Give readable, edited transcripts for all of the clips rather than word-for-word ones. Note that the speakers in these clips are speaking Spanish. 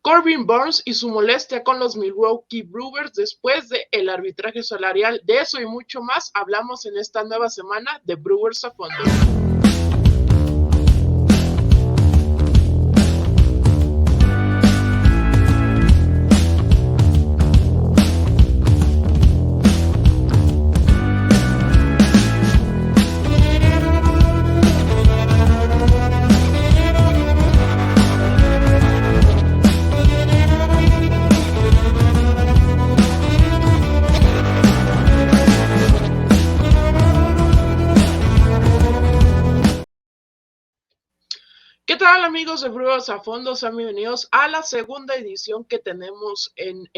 Corbin Burns y su molestia con los Milwaukee Brewers después del arbitraje salarial. De eso y mucho más hablamos en esta nueva semana de Brewers a Fondo. ¿Qué tal amigos de Brewers a Fondo? Sean bienvenidos a la segunda edición que tenemos en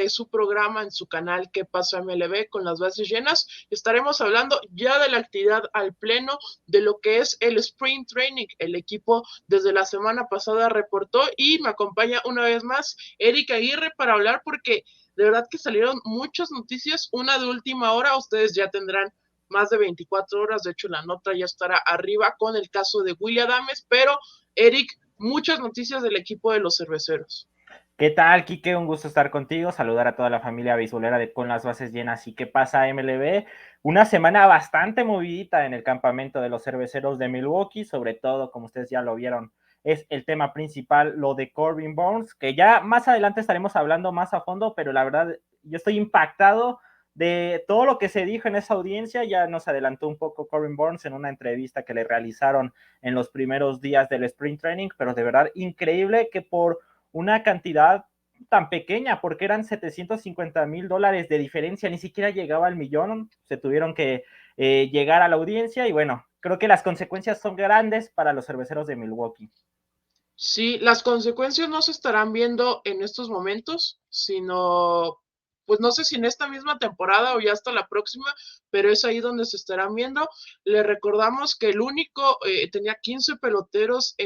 su programa, en su canal ¿Qué pasa MLB? Con las bases llenas. Estaremos hablando ya de la actividad al pleno, de lo que es el Spring Training. El equipo desde la semana pasada reportó y me acompaña una vez más Eric Aguirre para hablar porque de verdad que salieron muchas noticias, una de última hora, ustedes ya tendrán más de 24 horas, de hecho la nota ya estará arriba con el caso de Willy Adames, pero Eric, muchas noticias del equipo de los cerveceros. ¿Qué tal, Quique? Un gusto estar contigo, saludar a toda la familia beisbolera de Con las Bases Llenas. ¿Y qué pasa, MLB? Una semana bastante movidita en el campamento de los cerveceros de Milwaukee, sobre todo, como ustedes ya lo vieron, es el tema principal, lo de Corbin Burns, que ya más adelante estaremos hablando más a fondo, pero la verdad, yo estoy impactado de todo lo que se dijo en esa audiencia. Ya nos adelantó un poco Corbin Burns en una entrevista que le realizaron en los primeros días del Spring Training, pero de verdad increíble que por una cantidad tan pequeña, porque eran $750,000 de diferencia, ni siquiera llegaba al millón, se tuvieron que llegar a la audiencia y bueno, creo que las consecuencias son grandes para los cerveceros de Milwaukee. Sí, las consecuencias no se estarán viendo en estos momentos, sino, pues no sé si en esta misma temporada o ya hasta la próxima, pero es ahí donde se estarán viendo. Le recordamos que el único, tenía 15 peloteros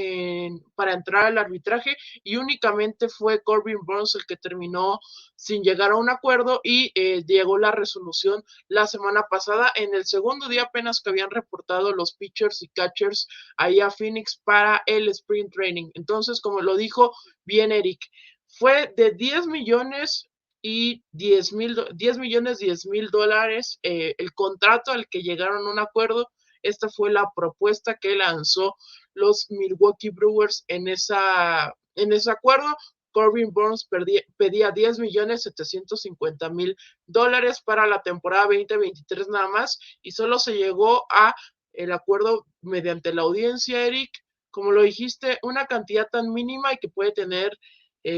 para entrar al arbitraje y únicamente fue Corbin Burns el que terminó sin llegar a un acuerdo y llegó la resolución la semana pasada, en el segundo día apenas que habían reportado los pitchers y catchers ahí a Phoenix para el Sprint Training. Entonces, como lo dijo bien Eric, fue de 10 millones y 10 millones, 10 mil dólares el contrato al que llegaron a un acuerdo. Esta fue la propuesta que lanzó los Milwaukee Brewers en ese acuerdo. Corbin Burns pedía 10 millones 750 mil dólares para la temporada 2023 nada más y solo se llegó a el acuerdo mediante la audiencia, Eric, como lo dijiste, una cantidad tan mínima y que puede tener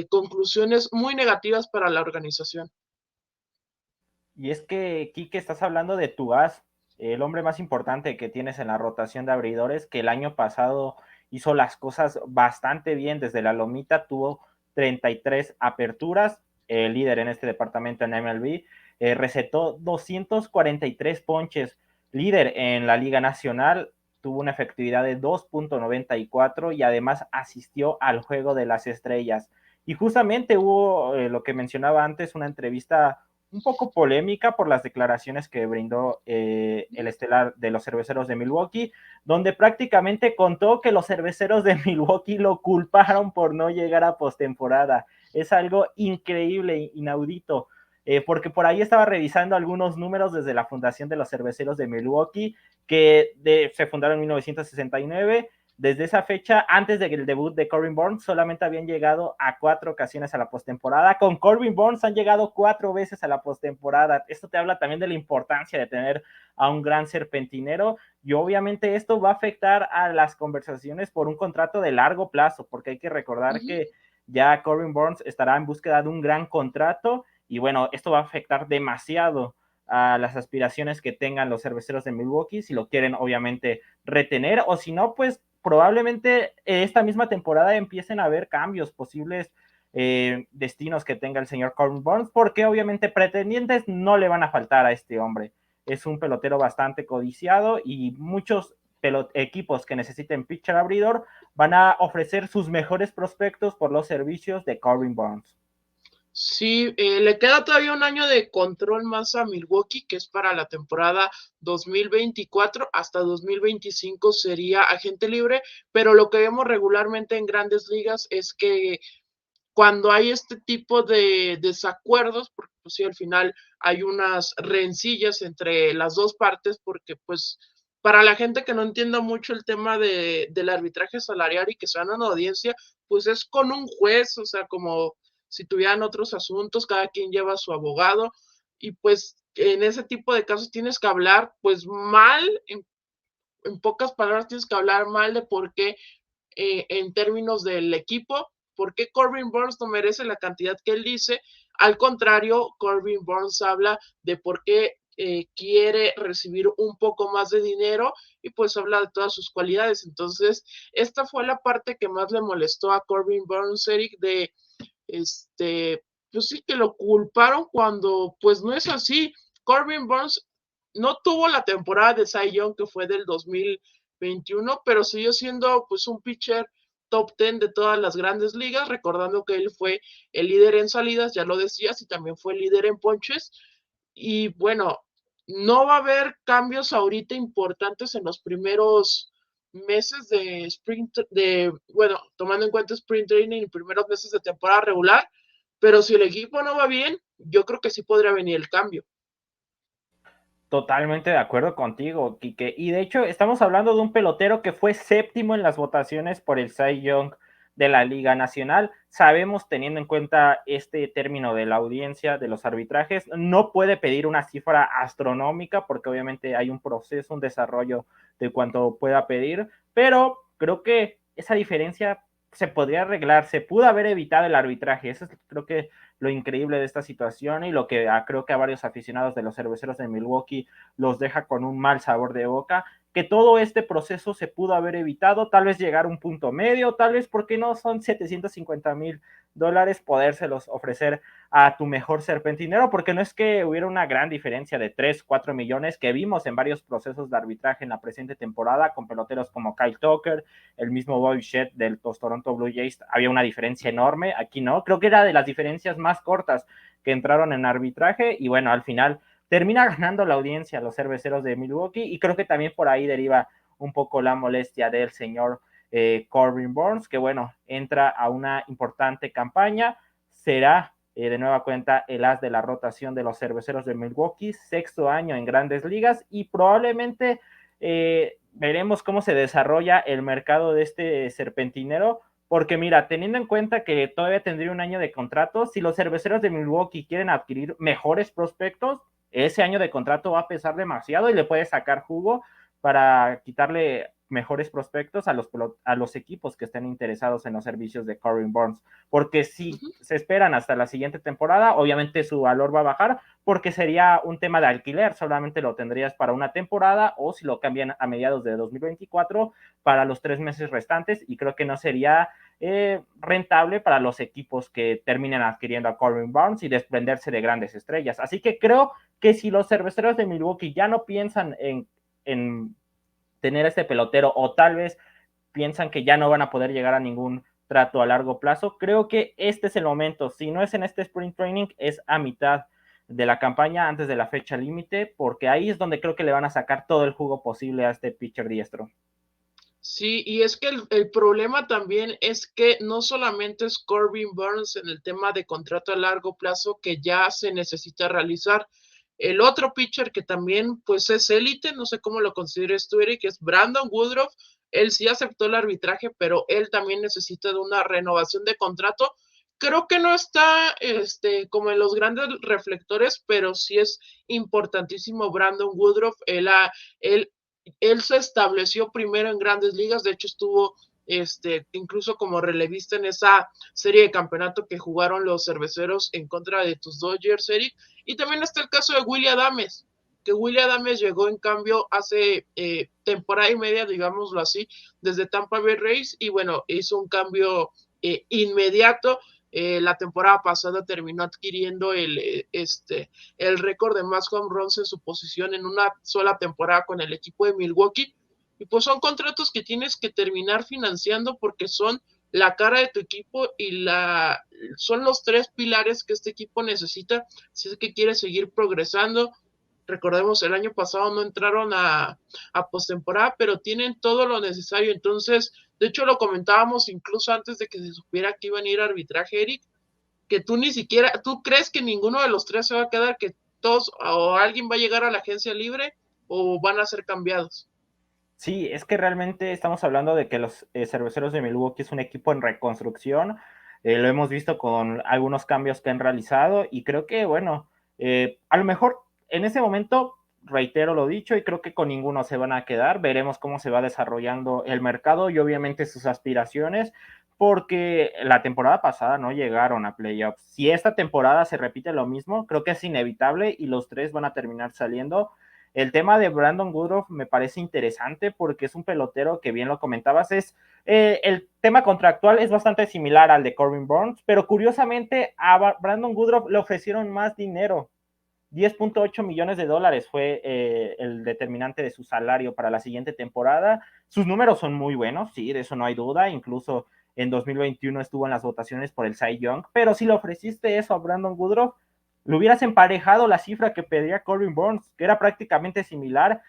conclusiones muy negativas para la organización. Y es que, Quique, estás hablando de tu as, el hombre más importante que tienes en la rotación de abridores, que el año pasado hizo las cosas bastante bien. Desde la lomita tuvo 33 aperturas, el líder en este departamento en MLB, recetó 243 ponches, líder en la Liga Nacional, tuvo una efectividad de 2.94 y además asistió al Juego de las Estrellas. Y justamente hubo, lo que mencionaba antes, una entrevista un poco polémica por las declaraciones que brindó el estelar de los cerveceros de Milwaukee, donde prácticamente contó que los cerveceros de Milwaukee lo culparon por no llegar a postemporada. Es algo increíble, inaudito. Porque por ahí estaba revisando algunos números desde la fundación de los cerveceros de Milwaukee, que se fundaron en 1969. Desde esa fecha, antes del debut de Corbin Burns, solamente habían llegado a 4 ocasiones a la postemporada. Con Corbin Burns han llegado 4 veces a la postemporada. Esto te habla también de la importancia de tener a un gran serpentinero, y obviamente esto va a afectar a las conversaciones por un contrato de largo plazo, porque hay que recordar que ya Corbin Burns estará en búsqueda de un gran contrato y bueno, esto va a afectar demasiado a las aspiraciones que tengan los cerveceros de Milwaukee, si lo quieren obviamente retener, o si no, pues probablemente esta misma temporada empiecen a haber cambios, posibles destinos que tenga el señor Corbin Burns, porque obviamente pretendientes no le van a faltar a este hombre. Es un pelotero bastante codiciado y muchos equipos que necesiten pitcher abridor van a ofrecer sus mejores prospectos por los servicios de Corbin Burns. Sí, le queda todavía un año de control más a Milwaukee, que es para la temporada 2024, hasta 2025 sería agente libre, pero lo que vemos regularmente en grandes ligas es que cuando hay este tipo de desacuerdos, porque pues sí, al final hay unas rencillas entre las dos partes, porque pues para la gente que no entienda mucho el tema del arbitraje salarial y que se van a una audiencia, pues es con un juez, o sea, como si tuvieran otros asuntos, cada quien lleva a su abogado, y pues en ese tipo de casos tienes que hablar pues mal, en pocas palabras tienes que hablar mal de por qué en términos del equipo, por qué Corbin Burns no merece la cantidad que él dice. Al contrario, Corbin Burns habla de por qué quiere recibir un poco más de dinero y pues habla de todas sus cualidades. Entonces, esta fue la parte que más le molestó a Corbin Burns, Eric, de este, pues sí que lo culparon cuando pues no es así. Corbin Burns no tuvo la temporada de Cy Young que fue del 2021, pero siguió siendo pues un pitcher top 10 de todas las grandes ligas, recordando que él fue el líder en salidas, ya lo decías, y también fue el líder en ponches. Y bueno, no va a haber cambios ahorita importantes en los primeros meses de sprint, bueno, tomando en cuenta sprint training y primeros meses de temporada regular, pero si el equipo no va bien, yo creo que sí podría venir el cambio. Totalmente de acuerdo contigo, Quique. Y de hecho, estamos hablando de un pelotero que fue séptimo en las votaciones por el Cy Young de la Liga Nacional. Sabemos, teniendo en cuenta este término de la audiencia, de los arbitrajes, no puede pedir una cifra astronómica porque obviamente hay un proceso, un desarrollo de cuánto pueda pedir, pero creo que esa diferencia se podría arreglar, se pudo haber evitado el arbitraje. Eso es, creo que lo increíble de esta situación y lo que creo que a varios aficionados de los cerveceros de Milwaukee los deja con un mal sabor de boca, que todo este proceso se pudo haber evitado, tal vez llegar a un punto medio, tal vez, porque no son $750,000 podérselos ofrecer a tu mejor serpentinero, porque no es que hubiera una gran diferencia de 3, 4 millones que vimos en varios procesos de arbitraje en la presente temporada con peloteros como Kyle Tucker, el mismo Bobby Shedd de los Toronto Blue Jays, había una diferencia enorme, aquí no, creo que era de las diferencias más cortas que entraron en arbitraje y bueno, al final termina ganando la audiencia los cerveceros de Milwaukee y creo que también por ahí deriva un poco la molestia del señor Corbin Burns, que bueno, entra a una importante campaña, será de nueva cuenta el as de la rotación de los cerveceros de Milwaukee, sexto año en grandes ligas y probablemente veremos cómo se desarrolla el mercado de este serpentinero, porque mira, teniendo en cuenta que todavía tendría un año de contrato, si los cerveceros de Milwaukee quieren adquirir mejores prospectos, ese año de contrato va a pesar demasiado y le puede sacar jugo para quitarle mejores prospectos a los equipos que estén interesados en los servicios de Corbin Burns, porque si se esperan hasta la siguiente temporada, obviamente su valor va a bajar, porque sería un tema de alquiler, solamente lo tendrías para una temporada, o si lo cambian a mediados de 2024, para los 3 meses restantes, y creo que no sería rentable para los equipos que terminen adquiriendo a Corbin Burns y desprenderse de grandes estrellas. Así que creo que si los cerveceros de Milwaukee ya no piensan en tener este pelotero o tal vez piensan que ya no van a poder llegar a ningún trato a largo plazo, creo que este es el momento. Si no es en este sprint training, es a mitad de la campaña, antes de la fecha límite, porque ahí es donde creo que le van a sacar todo el jugo posible a este pitcher diestro. Sí, y es que el problema también es que no solamente es Corbin Burns en el tema de contrato a largo plazo que ya se necesita realizar. El otro pitcher que también pues es élite, no sé cómo lo consideres tú, Eric, es Brandon Woodruff. Él sí aceptó el arbitraje, pero él también necesita de una renovación de contrato. Creo que no está como en los grandes reflectores, pero sí es importantísimo Brandon Woodruff. Él él se estableció primero en grandes ligas, de hecho estuvo incluso como relevista en esa serie de campeonato que jugaron los cerveceros en contra de tus Dodgers, Eric. Y también está el caso de Willy Adames, que Willy Adames llegó en cambio hace temporada y media, digámoslo así, desde Tampa Bay Rays, y bueno, hizo un cambio inmediato. La temporada pasada terminó adquiriendo el récord de más home runs en su posición en una sola temporada con el equipo de Milwaukee. Y pues son contratos que tienes que terminar financiando porque son la cara de tu equipo y son los tres pilares que este equipo necesita si es que quiere seguir progresando. Recordemos, el año pasado no entraron a postemporada, pero tienen todo lo necesario. Entonces, de hecho, lo comentábamos incluso antes de que se supiera que iban a ir a arbitraje, Eric, que tú ni siquiera, tú crees que ninguno de los tres se va a quedar, que todos o alguien va a llegar a la agencia libre o van a ser cambiados. Sí, es que realmente estamos hablando de que los Cerveceros de Milwaukee es un equipo en reconstrucción. Lo hemos visto con algunos cambios que han realizado y creo que, bueno, a lo mejor en ese momento, reitero lo dicho, y creo que con ninguno se van a quedar. Veremos cómo se va desarrollando el mercado y obviamente sus aspiraciones, porque la temporada pasada no llegaron a playoffs. Si esta temporada se repite lo mismo, creo que es inevitable y los tres van a terminar saliendo. El tema de Brandon Woodruff me parece interesante porque es un pelotero que, bien lo comentabas, el tema contractual es bastante similar al de Corbin Burns, pero curiosamente a Brandon Woodruff le ofrecieron más dinero. 10.8 millones de dólares fue el determinante de su salario para la siguiente temporada. Sus números son muy buenos, sí, de eso no hay duda. Incluso en 2021 estuvo en las votaciones por el Cy Young, pero si le ofreciste eso a Brandon Woodruff, le hubieras emparejado la cifra que pedía Corbin Burns, que era prácticamente similar.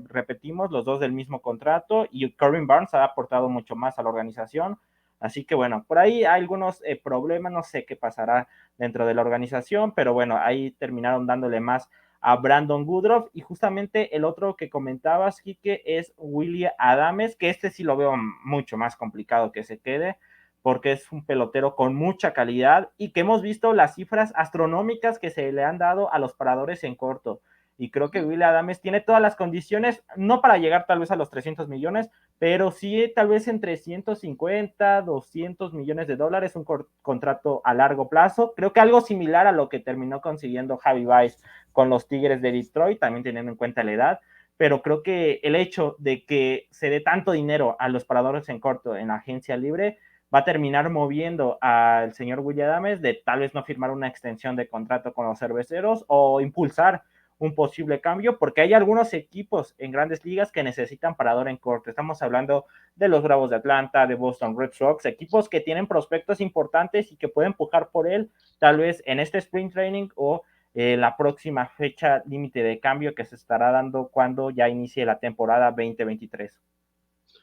Repetimos, los dos del mismo contrato, y Corbin Burns ha aportado mucho más a la organización. Así que bueno, por ahí hay algunos problemas, no sé qué pasará dentro de la organización, pero bueno, ahí terminaron dándole más a Brandon Woodruff. Y justamente el otro que comentabas, Quique, es Willie Adames, que este sí lo veo mucho más complicado que se quede, porque es un pelotero con mucha calidad y que hemos visto las cifras astronómicas que se le han dado a los paradores en corto. Y creo que Willie Adames tiene todas las condiciones, no para llegar tal vez a los 300 millones, pero sí tal vez entre 150, 200 millones de dólares, un contrato a largo plazo. Creo que algo similar a lo que terminó consiguiendo Javi Baez con los Tigres de Detroit, también teniendo en cuenta la edad. Pero creo que el hecho de que se dé tanto dinero a los paradores en corto en la agencia libre va a terminar moviendo al señor Willie Adames de tal vez no firmar una extensión de contrato con los cerveceros o impulsar un posible cambio, porque hay algunos equipos en grandes ligas que necesitan parador en corto. Estamos hablando de los Bravos de Atlanta, de Boston Red Sox, equipos que tienen prospectos importantes y que pueden empujar por él, tal vez en este Spring Training o la próxima fecha límite de cambio que se estará dando cuando ya inicie la temporada 2023.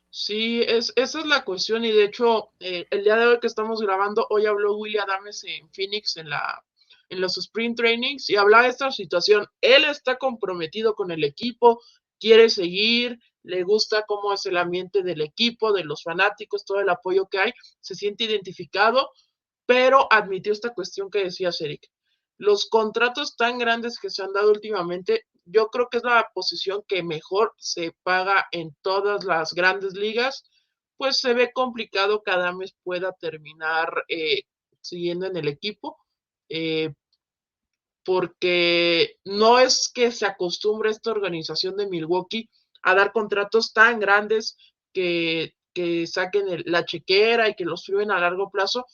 Sí, esa es la cuestión y de hecho el día de hoy que estamos grabando, hoy habló Willie Adames en Phoenix en los sprint trainings y hablaba de esta situación. Él está comprometido con el equipo, quiere seguir, le gusta cómo es el ambiente del equipo, de los fanáticos, todo el apoyo que hay, se siente identificado, pero admitió esta cuestión que decías, Eric. Los contratos tan grandes que se han dado últimamente, yo creo que es la posición que mejor se paga en todas las grandes ligas, pues se ve complicado que Adames pueda terminar siguiendo en el equipo, eh, porque no es que se acostumbre esta organización de Milwaukee a dar contratos tan grandes que saquen la chequera y que los firmen a largo plazo.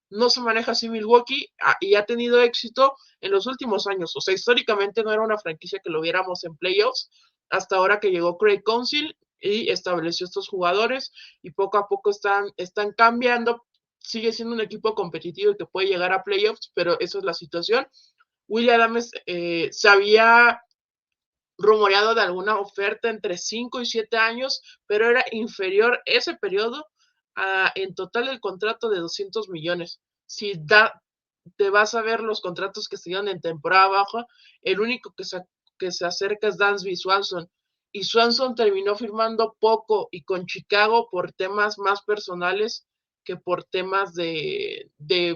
No se maneja así Milwaukee y ha tenido éxito en los últimos años. O sea, históricamente no era una franquicia que lo viéramos en playoffs, hasta ahora que llegó Craig Counsell y estableció estos jugadores y poco a poco están cambiando. Sigue siendo un equipo competitivo y que puede llegar a playoffs, pero esa es la situación. Willie Adams se había rumoreado de alguna oferta entre 5 y 7 años, pero era inferior ese periodo en total el contrato de 200 millones. Si te vas a ver los contratos que se dieron en temporada baja, el único que se acerca es Dansby Swanson. Y Swanson terminó firmando poco y con Chicago por temas más personales que por temas de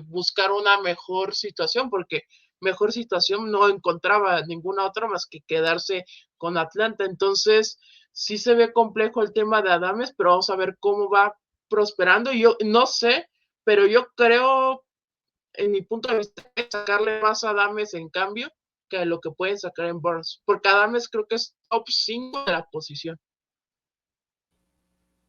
buscar una mejor situación, porque mejor situación no encontraba ninguna otra más que quedarse con Atlanta. Entonces, sí se ve complejo el tema de Adames, pero vamos a ver cómo va prosperando. Yo no sé, pero yo creo, en mi punto de vista, sacarle más a Adames en cambio que lo que pueden sacar en Burns, porque Adames creo que es top 5 de la posición.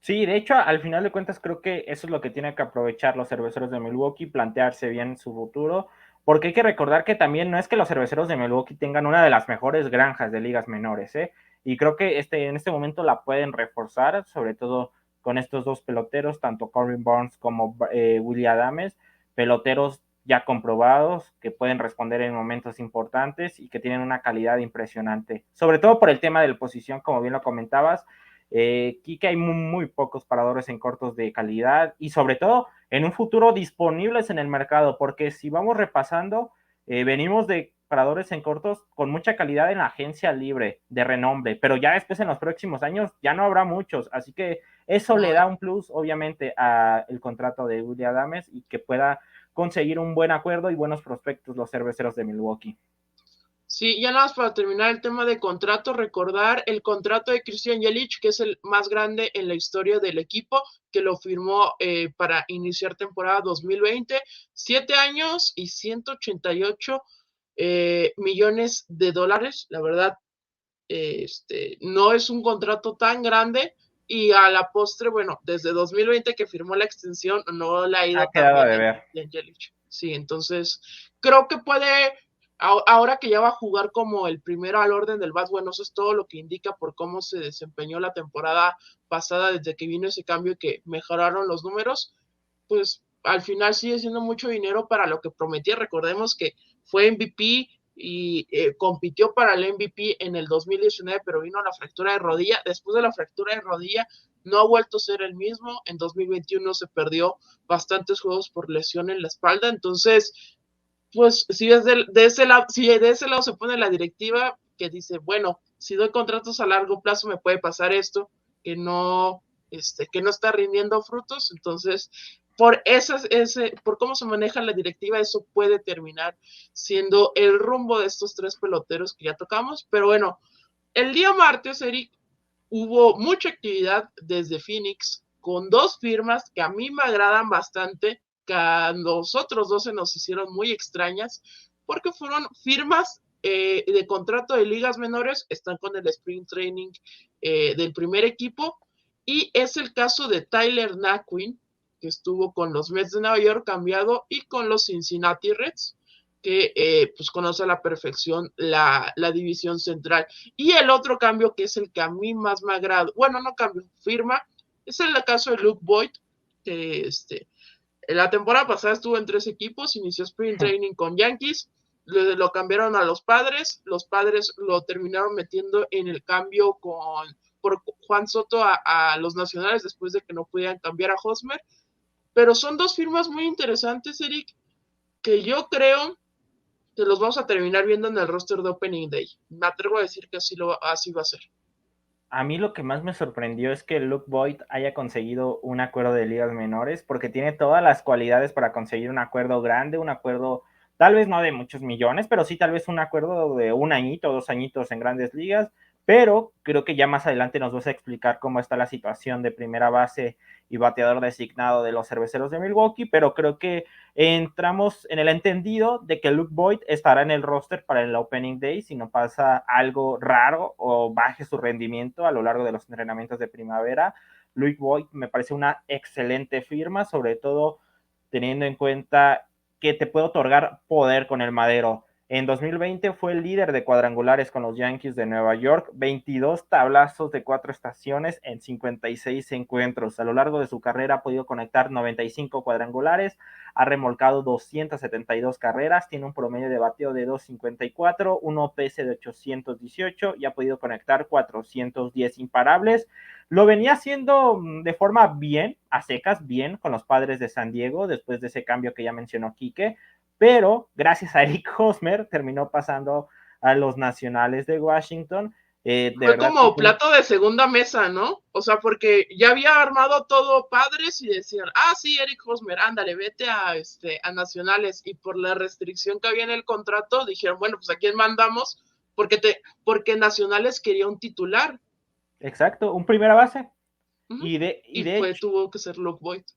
Sí, de hecho, al final de cuentas creo que eso es lo que tienen que aprovechar los cerveceros de Milwaukee, plantearse bien su futuro, porque hay que recordar que también no es que los cerveceros de Milwaukee tengan una de las mejores granjas de ligas menores, ¿eh? Y creo que en este momento la pueden reforzar, sobre todo con estos dos peloteros, tanto Corbin Burns como Willie Adames, peloteros ya comprobados, que pueden responder en momentos importantes y que tienen una calidad impresionante, sobre todo por el tema de la posición, como bien lo comentabas. Quique, hay muy pocos paradores en cortos de calidad y sobre todo en un futuro disponibles en el mercado, porque si vamos repasando, venimos de paradores en cortos con mucha calidad en la agencia libre, de renombre, pero ya después en los próximos años ya no habrá muchos, así que eso le da un plus obviamente al contrato de Willy Adames y que pueda conseguir un buen acuerdo y buenos prospectos los cerveceros de Milwaukee. Sí, ya nada más para terminar el tema de contrato, recordar el contrato de Christian Yelich, que es el más grande en la historia del equipo, que lo firmó para iniciar temporada 2020, 7 años y 188 millones de dólares. La verdad, no es un contrato tan grande y a la postre, bueno, desde 2020 que firmó la extensión, no le ha ido tan quedado bien de a ver. Yelich. Sí, entonces creo que puede, ahora que ya va a jugar como el primero al orden del BAS, bueno, eso es todo lo que indica por cómo se desempeñó la temporada pasada desde que vino ese cambio y que mejoraron los números, pues al final sigue siendo mucho dinero para lo que prometía. Recordemos que fue MVP y compitió para el MVP en el 2019, pero vino la fractura de rodilla. Después de la fractura de rodilla no ha vuelto a ser el mismo. En 2021 se perdió bastantes juegos por lesión en la espalda. Entonces, pues si si de ese lado se pone la directiva que dice, bueno, si doy contratos a largo plazo me puede pasar esto, que no está rindiendo frutos. Entonces, por cómo se maneja la directiva, eso puede terminar siendo el rumbo de estos tres peloteros que ya tocamos. Pero bueno, el día martes, Eric, hubo mucha actividad desde Phoenix con dos firmas que a mí me agradan bastante, que a nosotros dos se nos hicieron muy extrañas, porque fueron firmas de contrato de ligas menores, están con el Spring Training del primer equipo, y es el caso de Tyler Naquin, que estuvo con los Mets de Nueva York cambiado, y con los Cincinnati Reds, que pues conoce a la perfección la división central. Y el otro cambio, que es el que a mí más me agrada, bueno, no cambio, firma, es el caso de Luke Voigt, que la temporada pasada estuvo en 3 equipos, inició Spring Training con Yankees, lo cambiaron a los Padres lo terminaron metiendo en el cambio por Juan Soto a los Nacionales después de que no pudieran cambiar a Hosmer, pero son dos firmas muy interesantes, Eric, que yo creo que los vamos a terminar viendo en el roster de Opening Day. Me atrevo a decir que así va a ser. A mí lo que más me sorprendió es que Luke Voigt haya conseguido un acuerdo de ligas menores, porque tiene todas las cualidades para conseguir un acuerdo grande, un acuerdo tal vez no de muchos millones, pero sí tal vez un acuerdo de 1 añito, 2 añitos en grandes ligas, pero creo que ya más adelante nos vas a explicar cómo está la situación de primera base y bateador designado de los Cerveceros de Milwaukee, pero creo que entramos en el entendido de que Luke Voigt estará en el roster para el Opening Day si no pasa algo raro o baje su rendimiento a lo largo de los entrenamientos de primavera. Luke Voigt me parece una excelente firma, sobre todo teniendo en cuenta que te puede otorgar poder con el madero. En 2020 fue el líder de cuadrangulares con los Yankees de Nueva York, 22 tablazos de 4 estaciones en 56 encuentros. A lo largo de su carrera ha podido conectar 95 cuadrangulares, ha remolcado 272 carreras, tiene un promedio de bateo de 254, un OPS de 818 y ha podido conectar 410 imparables. Lo venía haciendo de forma bien, a secas, bien con los Padres de San Diego, después de ese cambio que ya mencionó Quique, pero gracias a Eric Hosmer terminó pasando a los Nacionales de Washington. De Fue verdad que como plato de segunda mesa, ¿no? O sea, porque ya había armado todo Padres y decían, sí, Eric Hosmer, ándale, vete a Nacionales. Y por la restricción que había en el contrato, dijeron, bueno, pues ¿a quién mandamos? Porque Nacionales quería un titular. exacto, un primera base. Uh -huh. Y de, y de hecho, tuvo que ser Luke Voigt.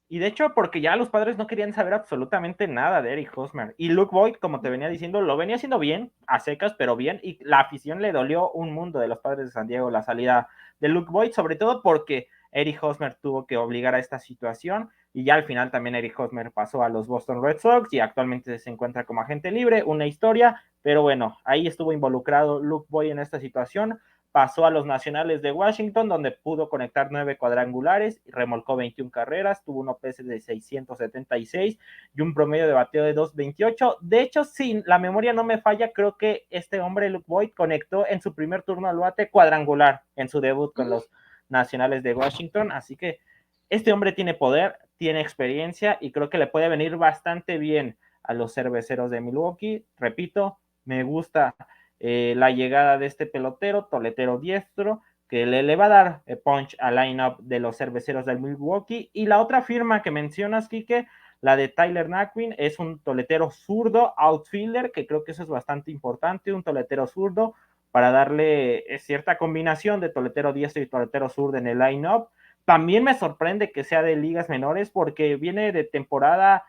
Y de hecho, porque ya los Padres no querían saber absolutamente nada de Eric Hosmer. Y Luke Voigt, como te venía diciendo, lo venía haciendo bien, a secas, pero bien. Y la afición le dolió un mundo de los Padres de San Diego la salida de Luke Voigt, sobre todo porque Eric Hosmer tuvo que obligar a esta situación. Y ya al final también Eric Hosmer pasó a los Boston Red Sox y actualmente se encuentra como agente libre. Una historia, pero bueno, ahí estuvo involucrado Luke Voigt en esta situación pasó a los Nacionales de Washington, donde pudo conectar 9 cuadrangulares y remolcó 21 carreras, tuvo un OPS de 676 y un promedio de bateo de 228. De hecho, si la memoria no me falla, creo que este hombre, Luke Voit, conectó en su primer turno al bate cuadrangular en su debut con los Nacionales de Washington, así que este hombre tiene poder, tiene experiencia y creo que le puede venir bastante bien a los Cerveceros de Milwaukee. Repito, me gusta la llegada de este pelotero, toletero diestro, que le va a dar punch al lineup de los Cerveceros de Milwaukee. Y la otra firma que mencionas, Quique, la de Tyler Naquin, es un toletero zurdo, outfielder, que creo que eso es bastante importante, un toletero zurdo, para darle cierta combinación de toletero diestro y toletero zurdo en el lineup. También me sorprende que sea de ligas menores porque viene de temporada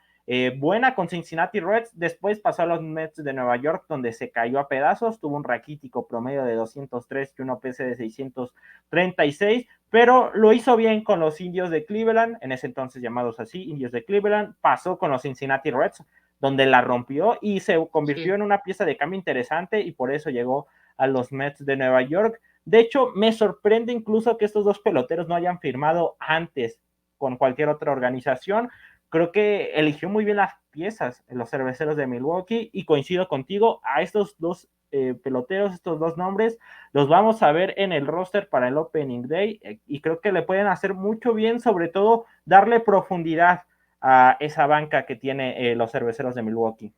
buena con Cincinnati Reds, después pasó a los Mets de Nueva York, donde se cayó a pedazos, tuvo un raquítico promedio de 203 y un OPS de 636, pero lo hizo bien con los Indios de Cleveland, en ese entonces llamados así, Indios de Cleveland, pasó con los Cincinnati Reds, donde la rompió y se convirtió en una pieza de cambio interesante y por eso llegó a los Mets de Nueva York. De hecho, me sorprende incluso que estos dos peloteros no hayan firmado antes con cualquier otra organización. Creo que eligió muy bien las piezas en los Cerveceros de Milwaukee y coincido contigo, a estos dos peloteros, estos dos nombres, los vamos a ver en el roster para el Opening Day y creo que le pueden hacer mucho bien, sobre todo darle profundidad a esa banca que tiene los Cerveceros de Milwaukee.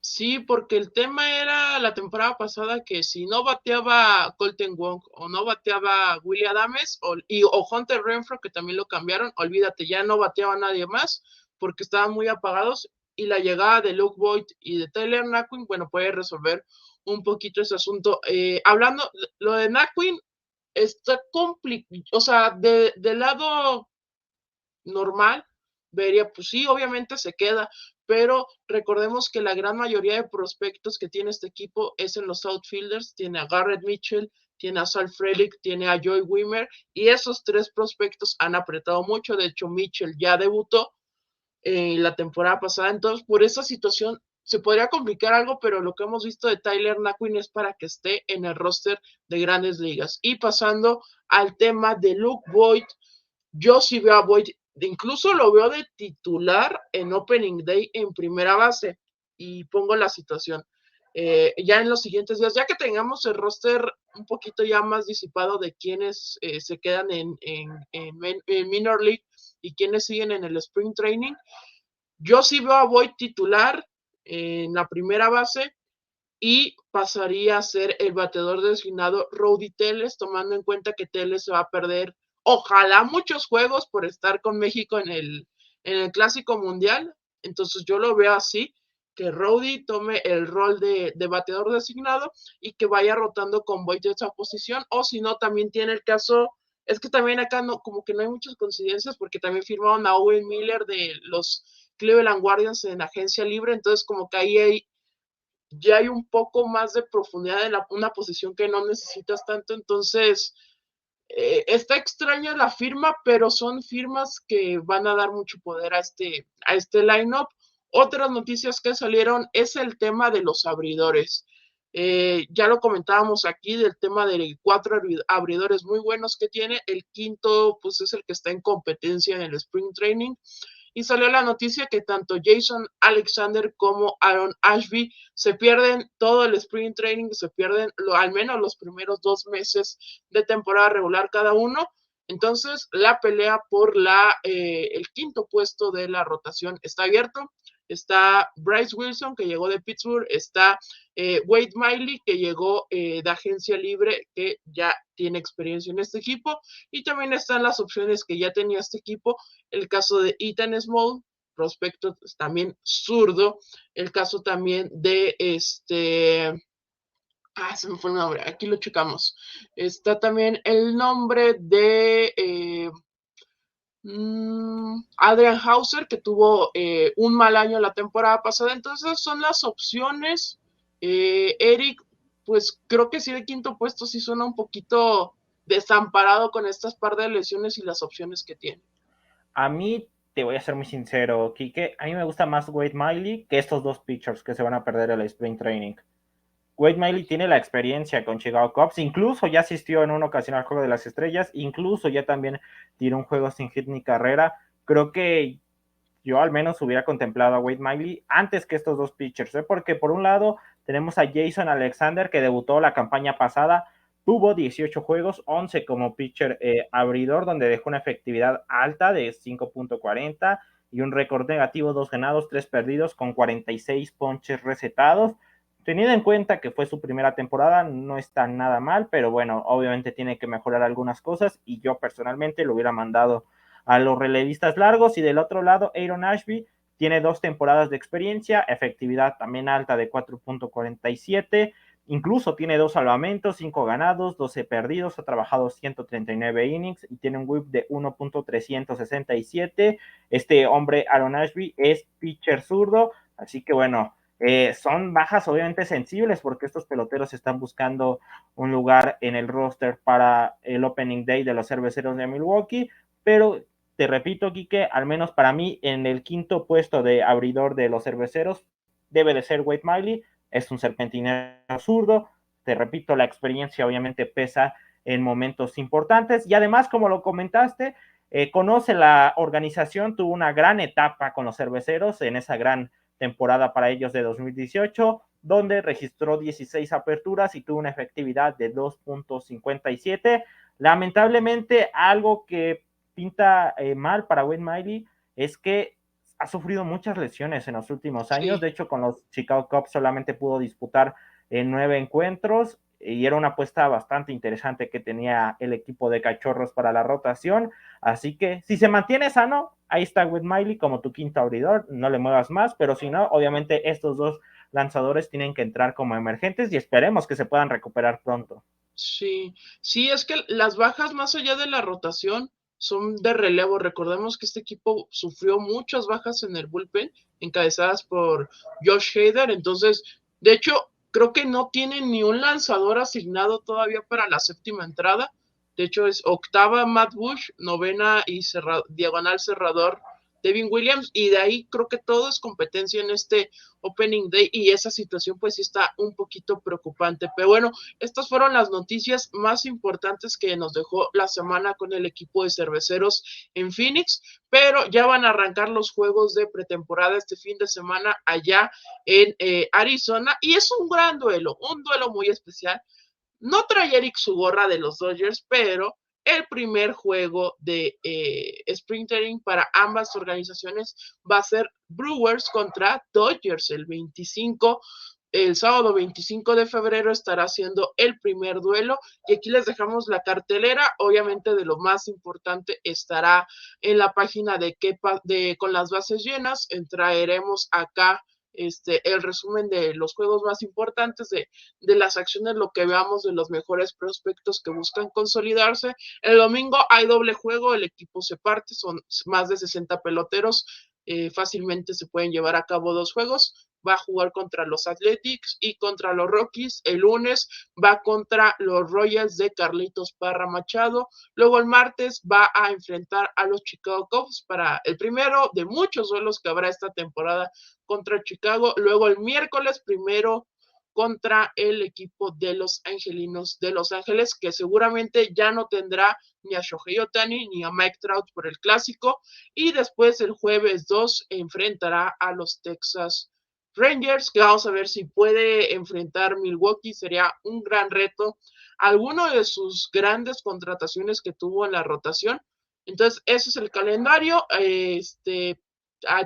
Sí, porque el tema era la temporada pasada que si no bateaba Colton Wong o no bateaba Willy Adames o Hunter Renfroe, que también lo cambiaron, olvídate, ya no bateaba nadie más porque estaban muy apagados y la llegada de Luke Voit y de Tyler Naquin, bueno, puede resolver un poquito ese asunto. Hablando, lo de Naquin está complicado, o sea, del lado normal, vería, pues sí, obviamente se queda, pero recordemos que la gran mayoría de prospectos que tiene este equipo es en los outfielders, tiene a Garrett Mitchell, tiene a Sal Frelick, tiene a Joey Wimmer, y esos tres prospectos han apretado mucho, de hecho Mitchell ya debutó la temporada pasada, entonces por esa situación se podría complicar algo, pero lo que hemos visto de Tyler Naquin es para que esté en el roster de grandes ligas. Y pasando al tema de Luke Voit, yo sí veo a Voit, incluso lo veo de titular en Opening Day en primera base. Y pongo la situación. Ya en los siguientes días, ya que tengamos el roster un poquito ya más disipado de quienes se quedan en Minor League y quienes siguen en el Spring Training, yo sí veo a Voit titular en la primera base y pasaría a ser el bateador designado Rowdy Tellez, tomando en cuenta que Tellez se va a perder, ojalá, muchos juegos por estar con México en el Clásico Mundial. Entonces yo lo veo así, que Rowdy tome el rol de bateador designado y que vaya rotando con Voit de esa posición, o si no, también tiene el caso, es que también acá no, como que no hay muchas coincidencias, porque también firmaron a Owen Miller de los Cleveland Guardians en agencia libre, entonces como que ahí ya hay un poco más de profundidad en una posición que no necesitas tanto, entonces está extraña la firma, pero son firmas que van a dar mucho poder a este lineup. Otras noticias que salieron es el tema de los abridores. Ya lo comentábamos aquí del tema de 4 abridores muy buenos que tiene. El quinto, pues es el que está en competencia en el Spring Training. Y salió la noticia que tanto Jason Alexander como Aaron Ashby se pierden todo el Spring Training, se pierden al menos los primeros 2 meses de temporada regular cada uno. Entonces, la pelea por el quinto puesto de la rotación está abierto. Está Bryce Wilson, que llegó de Pittsburgh, está Wade Miley, que llegó de agencia libre, que ya tiene experiencia en este equipo, y también están las opciones que ya tenía este equipo, el caso de Ethan Small, prospecto también zurdo, el caso también de se me fue el nombre, aquí lo checamos. Está también el nombre de Adrian Hauser, que tuvo un mal año la temporada pasada. Entonces son las opciones. Eric, pues creo que sí, de quinto puesto sí suena un poquito desamparado con estas par de lesiones y las opciones que tiene. A mí, te voy a ser muy sincero, Quique, a mí me gusta más Wade Miley que estos dos pitchers que se van a perder el Spring Training. Wade Miley tiene la experiencia con Chicago Cubs, incluso ya asistió en una ocasión al Juego de las Estrellas, incluso ya también tiró un juego sin hit ni carrera. Creo que yo al menos hubiera contemplado a Wade Miley antes que estos dos pitchers, porque por un lado tenemos a Jason Alexander, que debutó la campaña pasada, tuvo 18 juegos, 11 como pitcher abridor, donde dejó una efectividad alta de 5.40 y un récord negativo, 2 ganados, 3 perdidos, con 46 ponches recetados. Teniendo en cuenta que fue su primera temporada, no está nada mal, pero bueno, obviamente tiene que mejorar algunas cosas y yo personalmente lo hubiera mandado a los relevistas largos. Y del otro lado, Aaron Ashby tiene 2 temporadas de experiencia, efectividad también alta de 4.47, incluso tiene 2 salvamentos, 5 ganados, 12 perdidos, ha trabajado 139 innings y tiene un whip de 1.367. Este hombre, Aaron Ashby, es pitcher zurdo, así que bueno, son bajas obviamente sensibles porque estos peloteros están buscando un lugar en el roster para el Opening Day de los Cerveceros de Milwaukee, pero te repito, Quique, al menos para mí, en el quinto puesto de abridor de los Cerveceros debe de ser Wade Miley, es un serpentinero zurdo, te repito, la experiencia obviamente pesa en momentos importantes y además, como lo comentaste, conoce la organización, tuvo una gran etapa con los Cerveceros en esa gran temporada para ellos de 2018, donde registró 16 aperturas y tuvo una efectividad de 2.57. Lamentablemente, algo que pinta mal para Wade Miley es que ha sufrido muchas lesiones en los últimos años. Sí. De hecho, con los Chicago Cubs solamente pudo disputar 9 encuentros y era una apuesta bastante interesante que tenía el equipo de Cachorros para la rotación. Así que si se mantiene sano, ahí está Wade Miley como tu quinto abridor, no le muevas más, pero si no, obviamente estos dos lanzadores tienen que entrar como emergentes y esperemos que se puedan recuperar pronto. Sí, sí, es que las bajas más allá de la rotación son de relevo. Recordemos que este equipo sufrió muchas bajas en el bullpen, encabezadas por Josh Hader. Entonces, de hecho, creo que no tienen ni un lanzador asignado todavía para la séptima entrada. De hecho, es octava Matt Bush, novena y diagonal cerrador Devin Williams, y de ahí creo que todo es competencia en este Opening Day, y esa situación pues sí está un poquito preocupante. Pero bueno, estas fueron las noticias más importantes que nos dejó la semana con el equipo de Cerveceros en Phoenix, pero ya van a arrancar los juegos de pretemporada este fin de semana allá en Arizona, y es un gran duelo, un duelo muy especial. No trae Eric su gorra de los Dodgers, pero el primer juego de Spring Training para ambas organizaciones va a ser Brewers contra Dodgers el sábado 25 de febrero estará siendo el primer duelo, y aquí les dejamos la cartelera. Obviamente de lo más importante estará en la página de Con las Bases Llenas. Traeremos acá el resumen de los juegos más importantes, de las acciones, lo que veamos de los mejores prospectos que buscan consolidarse. El domingo hay doble juego, el equipo se parte, son más de 60 peloteros, fácilmente se pueden llevar a cabo 2 juegos. Va a jugar contra los Athletics y contra los Rockies. El lunes va contra los Royals de Carlitos Parra Machado. Luego el martes va a enfrentar a los Chicago Cubs para el primero de muchos duelos que habrá esta temporada contra Chicago. Luego el miércoles primero contra el equipo de los Angelinos de Los Ángeles, que seguramente ya no tendrá ni a Shohei Ohtani ni a Mike Trout por el clásico. Y después el jueves 2 enfrentará a los Texas Rangers, que vamos a ver si puede enfrentar Milwaukee. Sería un gran reto, alguno de sus grandes contrataciones que tuvo en la rotación. Entonces, ese es el calendario.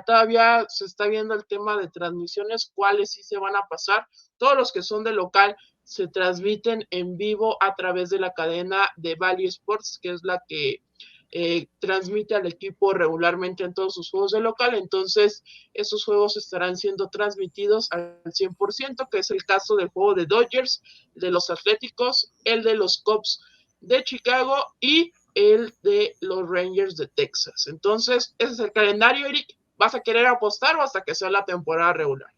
Todavía se está viendo el tema de transmisiones, cuáles sí se van a pasar. Todos los que son de local se transmiten en vivo a través de la cadena de Valley Sports, que es la que transmite al equipo regularmente en todos sus juegos de local. Entonces esos juegos estarán siendo transmitidos al 100%, que es el caso del juego de Dodgers, de los Atléticos, el de los Cubs de Chicago y el de los Rangers de Texas. Entonces ese es el calendario, Eric. ¿Vas a querer apostar o hasta que sea la temporada regular?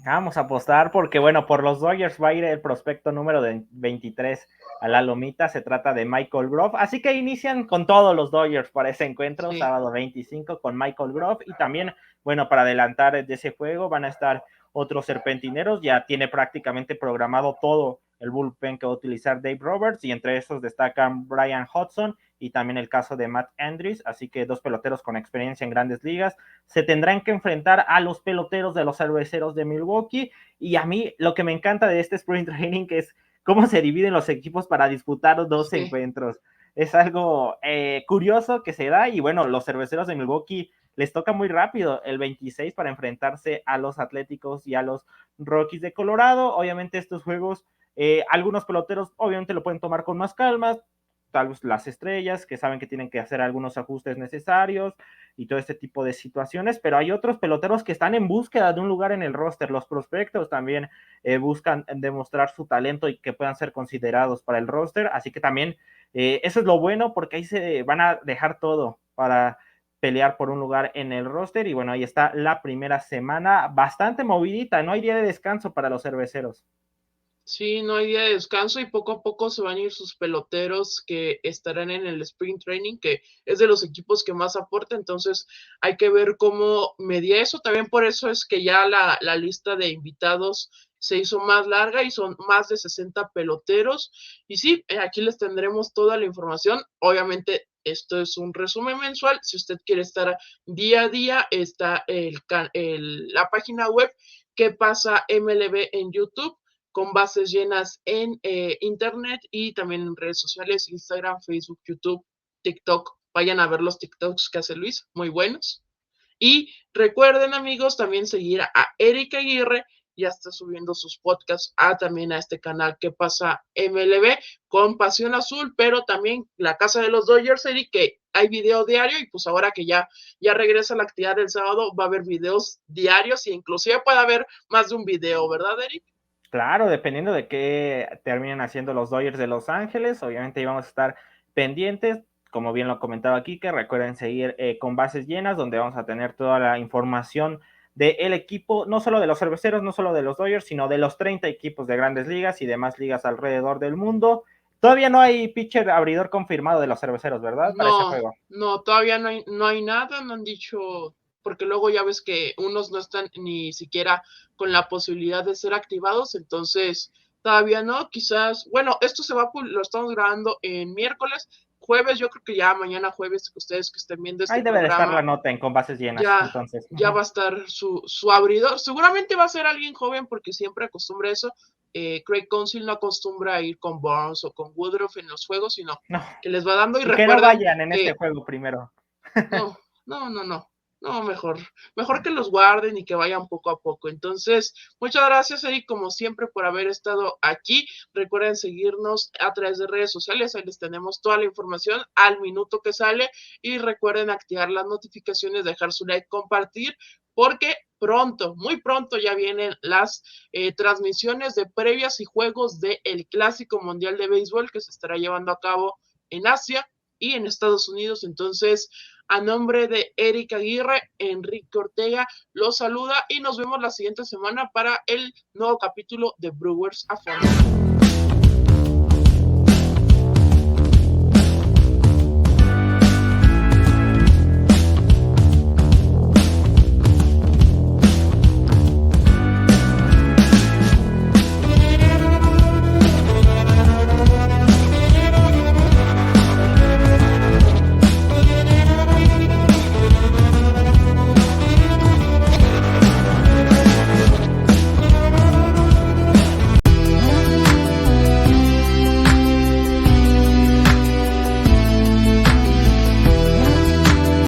Vamos a apostar porque, bueno, por los Dodgers va a ir el prospecto número 23 a la lomita. Se trata de Michael Grove. Así que inician con todos los Dodgers para ese encuentro, sí. Sábado 25 con Michael Grove. Y también, bueno, para adelantar de ese juego van a estar otros serpentineros. Ya tiene prácticamente programado todo el bullpen que va a utilizar Dave Roberts, y entre esos destacan Brian Hudson y también el caso de Matt Andrews, así que 2 peloteros con experiencia en grandes ligas. Se tendrán que enfrentar a los peloteros de los Cerveceros de Milwaukee, y a mí lo que me encanta de este Spring Training es cómo se dividen los equipos para disputar 2 encuentros. Es algo curioso que se da, y bueno, los Cerveceros de Milwaukee les toca muy rápido el 26 para enfrentarse a los Atléticos y a los Rockies de Colorado. Obviamente estos juegos, algunos peloteros obviamente lo pueden tomar con más calma, tal vez las estrellas que saben que tienen que hacer algunos ajustes necesarios y todo este tipo de situaciones, pero hay otros peloteros que están en búsqueda de un lugar en el roster. Los prospectos también buscan demostrar su talento y que puedan ser considerados para el roster, así que también eso es lo bueno, porque ahí se van a dejar todo para pelear por un lugar en el roster. Y bueno, ahí está la primera semana bastante movidita, no hay día de descanso para los cerveceros. Sí, no hay día de descanso y poco a poco se van a ir sus peloteros que estarán en el Spring Training, que es de los equipos que más aporta, entonces hay que ver cómo media eso. También por eso es que ya la lista de invitados se hizo más larga y son más de 60 peloteros. Y sí, aquí les tendremos toda la información. Obviamente, esto es un resumen mensual. Si usted quiere estar día a día, está la página web que pasa MLB en YouTube, con bases llenas en internet y también en redes sociales, Instagram, Facebook, YouTube, TikTok. Vayan a ver los TikToks que hace Luis, muy buenos. Y recuerden, amigos, también seguir a Erika Aguirre, ya está subiendo sus podcasts también a este canal que pasa MLB con Pasión Azul, pero también la Casa de los Dodgers, Eric, que hay video diario, y pues ahora que ya regresa la actividad del sábado, va a haber videos diarios y inclusive puede haber más de un video, ¿verdad, Eric? Claro, dependiendo de qué terminen haciendo los Dodgers de Los Ángeles, obviamente íbamos a estar pendientes, como bien lo comentaba aquí, que recuerden seguir con bases llenas, donde vamos a tener toda la información del equipo, no solo de los cerveceros, no solo de los Dodgers, sino de los 30 equipos de grandes ligas y demás ligas alrededor del mundo. Todavía no hay pitcher abridor confirmado de los cerveceros, ¿verdad? Para ese juego. No, todavía no hay nada, no han dicho, porque luego ya ves que unos no están ni siquiera con la posibilidad de ser activados, entonces todavía no, quizás, bueno, esto lo estamos grabando en miércoles, jueves, yo creo que ya mañana jueves, ustedes que estén viendo este Ahí debe de estar la programa, nota en con bases llenas, entonces. ya va a estar su abridor, seguramente va a ser alguien joven porque siempre acostumbra eso. Craig Counsell no acostumbra a ir con Burns o con Woodruff en los juegos, sino No, que les va dando. Y que no recuerden vayan en este que juego primero. no, mejor que los guarden y que vayan poco a poco. Entonces, muchas gracias, Eric, como siempre, por haber estado aquí. Recuerden seguirnos a través de redes sociales, ahí les tenemos toda la información al minuto que sale, y recuerden activar las notificaciones, dejar su like, compartir, porque pronto, muy pronto ya vienen las transmisiones de previas y juegos del Clásico Mundial de Béisbol que se estará llevando a cabo en Asia y en Estados Unidos. Entonces, a nombre de Erika Aguirre, Enrique Ortega los saluda y nos vemos la siguiente semana para el nuevo capítulo de Brewers a Fondo.